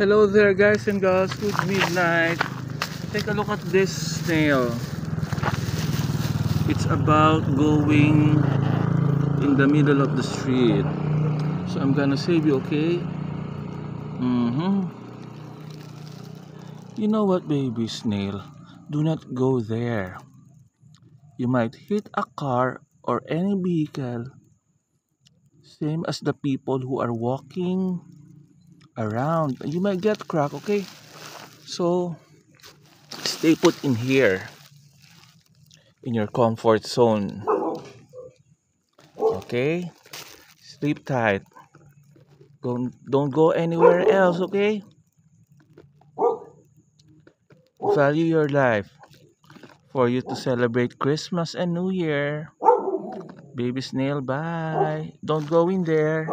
Hello there guys and girls, good midnight. Take a look at this snail. It's about going in the middle of the street. So I'm gonna save you, okay? You know what, baby snail? Do not go there. You might hit a car or any vehicle. Same as the people who are walking around. You might get cracked, okay? So stay put in here, in your comfort zone. Okay? Sleep tight. Don't go anywhere else, okay? Value your life for you to celebrate Christmas and New Year. Baby snail, bye. Don't go in there.